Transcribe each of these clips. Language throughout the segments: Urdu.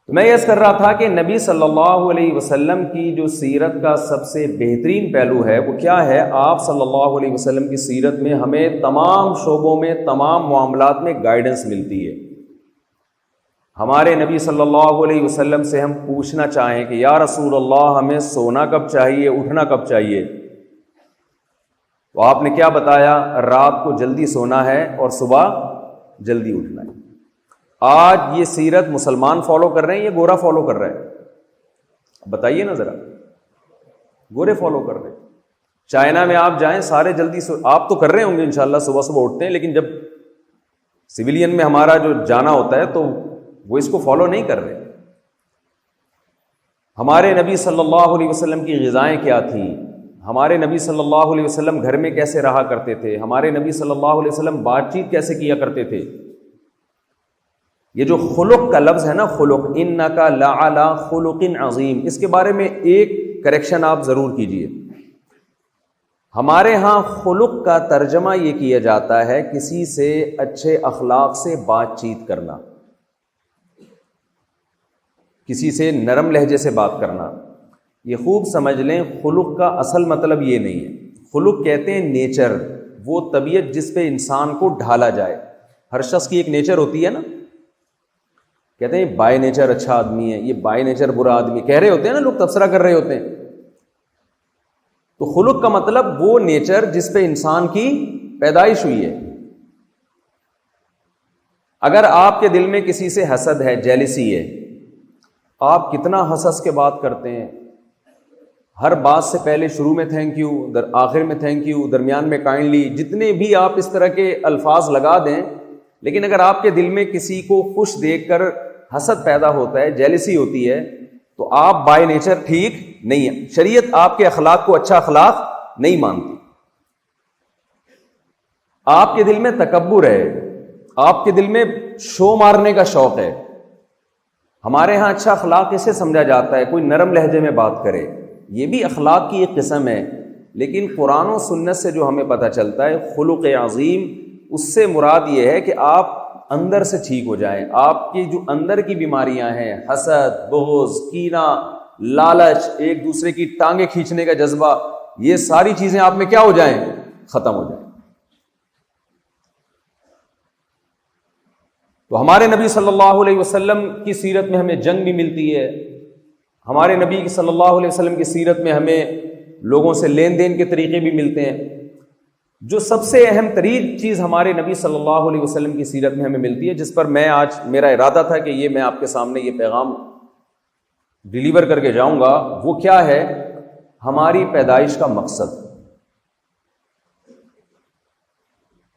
تو میں یہ کر رہا تھا کہ نبی صلی اللہ علیہ وسلم کی جو سیرت کا سب سے بہترین پہلو ہے وہ کیا ہے؟ آپ صلی اللہ علیہ وسلم کی سیرت میں ہمیں تمام شعبوں میں، تمام معاملات میں گائیڈنس ملتی ہے۔ ہمارے نبی صلی اللہ علیہ وسلم سے ہم پوچھنا چاہیں کہ یا رسول اللہ ہمیں سونا کب چاہیے، اٹھنا کب چاہیے، تو آپ نے کیا بتایا؟ رات کو جلدی سونا ہے اور صبح جلدی اٹھنا ہے۔ آج یہ سیرت مسلمان فالو کر رہے ہیں یا گورا فالو کر رہے ہیں؟ بتائیے نا ذرا۔ گورے فالو کر رہے ہیں۔ چائنا میں آپ جائیں، سارے جلدی آپ تو کر رہے ہوں گے انشاءاللہ، صبح صبح اٹھتے ہیں، لیکن جب سویلین میں ہمارا جو جانا ہوتا ہے تو وہ اس کو فالو نہیں کر رہے۔ ہمارے نبی صلی اللہ علیہ وسلم کی غذائیں کیا تھیں؟ ہمارے نبی صلی اللہ علیہ وسلم گھر میں کیسے رہا کرتے تھے؟ ہمارے نبی صلی اللہ علیہ وسلم بات چیت کیسے کیا کرتے تھے؟ یہ جو خلق کا لفظ ہے نا، خلق، انکا لعلی خلق عظیم، اس کے بارے میں ایک کریکشن آپ ضرور کیجئے۔ ہمارے ہاں خلق کا ترجمہ یہ کیا جاتا ہے کسی سے اچھے اخلاق سے بات چیت کرنا، کسی سے نرم لہجے سے بات کرنا۔ یہ خوب سمجھ لیں، خلق کا اصل مطلب یہ نہیں ہے۔ خلق کہتے ہیں نیچر، وہ طبیعت جس پہ انسان کو ڈھالا جائے۔ ہر شخص کی ایک نیچر ہوتی ہے نا، کہتے ہیں بائی نیچر اچھا آدمی ہے، یہ بائی نیچر برا آدمی، کہہ رہے ہوتے ہیں نا لوگ، تبصرہ کر رہے ہوتے ہیں۔ تو خلق کا مطلب وہ نیچر جس پہ انسان کی پیدائش ہوئی ہے۔ اگر آپ کے دل میں کسی سے حسد ہے، جیلسی ہے، آپ کتنا ہنس ہنس کے بات کرتے ہیں، ہر بات سے پہلے شروع میں تھینک یو، آخر میں تھینک یو، درمیان میں کائنڈلی، جتنے بھی آپ اس طرح کے الفاظ لگا دیں، لیکن اگر آپ کے دل میں کسی کو خوش دیکھ کر حسد پیدا ہوتا ہے، جیلسی ہوتی ہے، تو آپ بائی نیچر ٹھیک نہیں ہے۔ شریعت آپ کے اخلاق کو اچھا اخلاق نہیں مانتی۔ آپ کے دل میں تکبر ہے، آپ کے دل میں شو مارنے کا شوق ہے۔ ہمارے ہاں اچھا اخلاق اسے سمجھا جاتا ہے کوئی نرم لہجے میں بات کرے، یہ بھی اخلاق کی ایک قسم ہے، لیکن قرآن و سنت سے جو ہمیں پتہ چلتا ہے خلق عظیم، اس سے مراد یہ ہے کہ آپ اندر سے ٹھیک ہو جائیں۔ آپ کی جو اندر کی بیماریاں ہیں، حسد، بغض، کینہ، لالچ، ایک دوسرے کی ٹانگیں کھینچنے کا جذبہ، یہ ساری چیزیں آپ میں کیا ہو جائیں؟ ختم ہو جائیں۔ تو ہمارے نبی صلی اللہ علیہ وسلم کی سیرت میں ہمیں جنگ بھی ملتی ہے، ہمارے نبی صلی اللہ علیہ وسلم کی سیرت میں ہمیں لوگوں سے لین دین کے طریقے بھی ملتے ہیں۔ جو سب سے اہم ترین چیز ہمارے نبی صلی اللہ علیہ وسلم کی سیرت میں ہمیں ملتی ہے، جس پر میں آج میرا ارادہ تھا کہ یہ میں آپ کے سامنے یہ پیغام ڈیلیور کر کے جاؤں گا، وہ کیا ہے؟ ہماری پیدائش کا مقصد۔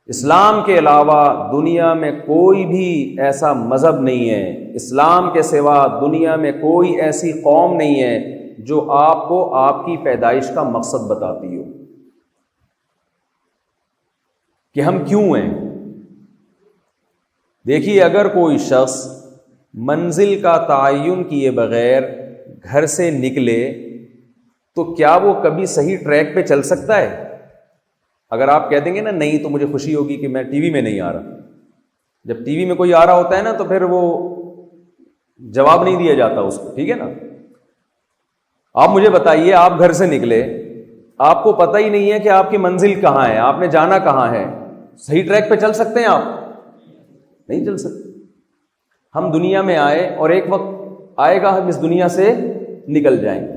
اسلام کے علاوہ دنیا میں کوئی بھی ایسا مذہب نہیں ہے، اسلام کے سوا دنیا میں کوئی ایسی قوم نہیں ہے جو آپ کو آپ کی پیدائش کا مقصد بتاتی ہو کہ ہم کیوں ہیں۔ دیکھیے، اگر کوئی شخص منزل کا تعین کیے بغیر گھر سے نکلے تو کیا وہ کبھی صحیح ٹریک پہ چل سکتا ہے؟ اگر آپ کہہ دیں گے نا نہیں، تو مجھے خوشی ہوگی کہ میں ٹی وی میں نہیں آ رہا۔ جب ٹی وی میں کوئی آ رہا ہوتا ہے نا تو پھر وہ جواب نہیں دیا جاتا اس کو، ٹھیک ہے نا۔ آپ مجھے بتائیے، آپ گھر سے نکلے، آپ کو پتہ ہی نہیں ہے کہ آپ کی منزل کہاں ہے، آپ نے جانا کہاں ہے، صحیح ٹریک پہ چل سکتے ہیں؟ آپ نہیں چل سکتے۔ ہم دنیا میں آئے اور ایک وقت آئے گا ہم اس دنیا سے نکل جائیں گے۔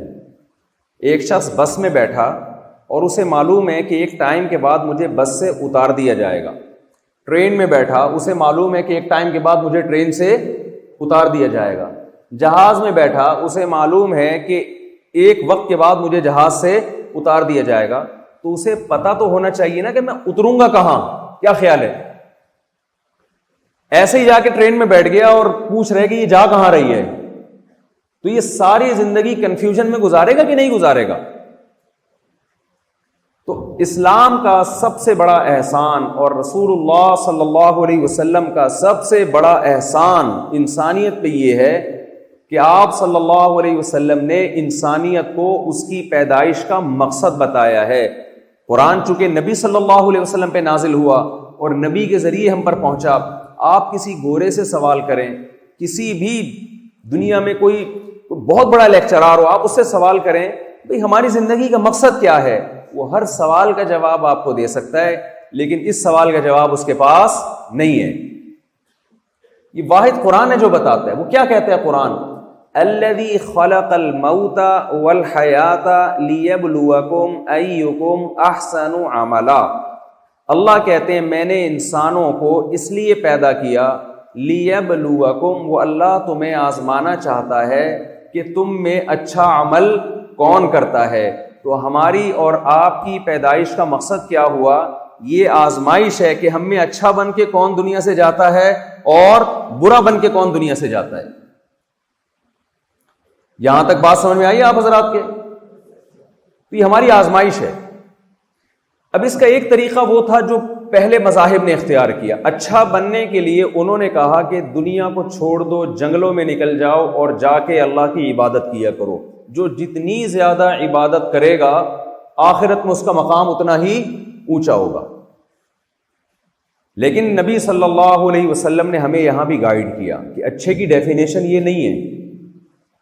ایک شخص بس میں بیٹھا اور اسے معلوم ہے کہ ایک ٹائم کے بعد مجھے بس سے اتار دیا جائے گا۔ ٹرین میں بیٹھا، اسے معلوم ہے کہ ایک ٹائم کے بعد مجھے ٹرین سے اتار دیا جائے گا۔ جہاز میں بیٹھا، اسے معلوم ہے کہ ایک وقت کے بعد مجھے جہاز سے اتار دیا جائے گا، تو اسے پتہ تو ہونا چاہیے نا کہ میں اتروں گا کہاں۔ کیا خیال ہے؟ ایسے ہی جا کے ٹرین میں بیٹھ گیا اور پوچھ رہے کہ یہ جا کہاں رہی ہے، تو یہ ساری زندگی کنفیوژن میں گزارے گا کہ نہیں گزارے گا؟ تو اسلام کا سب سے بڑا احسان اور رسول اللہ صلی اللہ علیہ وسلم کا سب سے بڑا احسان انسانیت پہ یہ ہے کہ آپ صلی اللہ علیہ وسلم نے انسانیت کو اس کی پیدائش کا مقصد بتایا ہے۔ قرآن چونکہ نبی صلی اللہ علیہ وسلم پہ نازل ہوا اور نبی کے ذریعے ہم پر پہنچا۔ آپ کسی گورے سے سوال کریں، کسی بھی دنیا میں کوئی بہت بڑا لیکچرار ہو, آپ اس سے سوال کریں بھئی ہماری زندگی کا مقصد کیا ہے, وہ ہر سوال کا جواب آپ کو دے سکتا ہے, لیکن اس سوال کا جواب اس کے پاس نہیں ہے. یہ واحد قرآن ہے جو بتاتا ہے. وہ کیا کہتا ہے قرآن؟ الذی خلق الموت والحیات لیبلوکم ایکم احسن عملا. اللہ کہتے ہیں میں نے انسانوں کو اس لیے پیدا کیا, لیبلوکم, وہ اللہ تمہیں آزمانا چاہتا ہے کہ تم میں اچھا عمل کون کرتا ہے. تو ہماری اور آپ کی پیدائش کا مقصد کیا ہوا؟ یہ آزمائش ہے کہ ہم میں اچھا بن کے کون دنیا سے جاتا ہے اور برا بن کے کون دنیا سے جاتا ہے. یہاں تک بات سمجھ میں آئی آپ حضرات کے؟ تو یہ ہماری آزمائش ہے. اب اس کا ایک طریقہ وہ تھا جو پہلے مذاہب نے اختیار کیا. اچھا بننے کے لیے انہوں نے کہا کہ دنیا کو چھوڑ دو, جنگلوں میں نکل جاؤ اور جا کے اللہ کی عبادت کیا کرو. جو جتنی زیادہ عبادت کرے گا آخرت میں اس کا مقام اتنا ہی اونچا ہوگا. لیکن نبی صلی اللہ علیہ وسلم نے ہمیں یہاں بھی گائیڈ کیا کہ اچھے کی ڈیفینیشن یہ نہیں ہے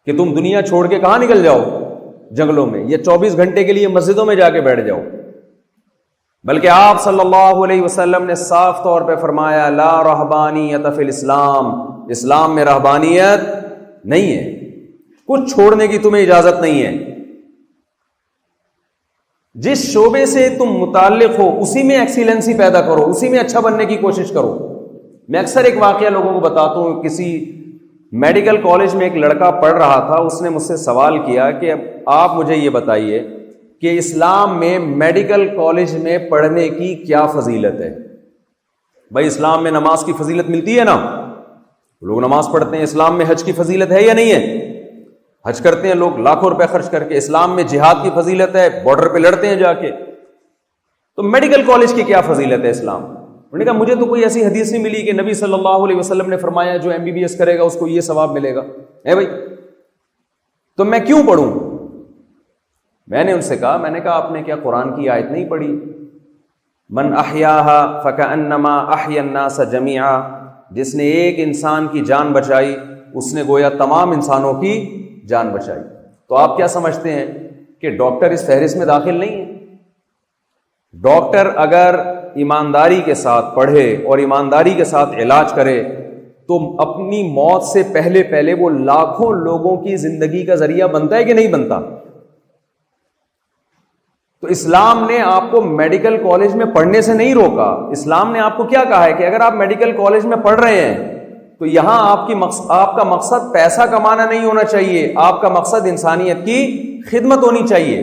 کہ تم دنیا چھوڑ کے کہاں نکل جاؤ, جنگلوں میں, یا 24 گھنٹے کے لیے مسجدوں میں جا کے بیٹھ جاؤ. بلکہ آپ صلی اللہ علیہ وسلم نے صاف طور پہ فرمایا لا رہبانیت فی الاسلام, اسلام میں رہبانیت نہیں ہے, کچھ چھوڑنے کی تمہیں اجازت نہیں ہے. جس شعبے سے تم متعلق ہو اسی میں ایکسیلنسی پیدا کرو, اسی میں اچھا بننے کی کوشش کرو. میں اکثر ایک واقعہ لوگوں کو بتاتا ہوں. کسی میڈیکل کالج میں ایک لڑکا پڑھ رہا تھا, اس نے مجھ سے سوال کیا کہ آپ مجھے یہ بتائیے کہ اسلام میں میڈیکل کالج میں پڑھنے کی کیا فضیلت ہے. بھائی اسلام میں نماز کی فضیلت ملتی ہے نا, لوگ نماز پڑھتے ہیں. اسلام میں حج کی فضیلت ہے یا نہیں ہے؟ حج کرتے ہیں لوگ لاکھوں روپے خرچ کر کے. اسلام میں جہاد کی فضیلت ہے, بارڈر پہ لڑتے ہیں جا کے. تو میڈیکل کالج کی کیا فضیلت ہے اسلام؟ انہوں نے کہا مجھے تو کوئی ایسی حدیث نہیں ملی کہ نبی صلی اللہ علیہ وسلم نے فرمایا جو MBBS کرے گا اس کو یہ ثواب ملے گا. بھائی تو میں کیوں پڑھوں؟ میں نے ان سے کہا, میں نے کہا آپ نے کیا قرآن کی آیت نہیں پڑھی؟ من احیاہا فکأنما احیا الناس جمیعا, جس نے ایک انسان کی جان بچائی اس نے گویا تمام انسانوں کی جان بچائی. تو آپ کیا سمجھتے ہیں کہ ڈاکٹر اس فہرست میں داخل نہیں ہے؟ ڈاکٹر اگر ایمانداری کے ساتھ پڑھے اور ایمانداری کے ساتھ علاج کرے تو اپنی موت سے پہلے وہ لاکھوں لوگوں کی زندگی کا ذریعہ بنتا ہے کہ نہیں بنتا؟ تو اسلام نے آپ کو میڈیکل کالج میں پڑھنے سے نہیں روکا. اسلام نے آپ کو کیا کہا ہے کہ اگر آپ میڈیکل کالج میں پڑھ رہے ہیں تو یہاں آپ کا مقصد پیسہ کمانا نہیں ہونا چاہیے, آپ کا مقصد انسانیت کی خدمت ہونی چاہیے.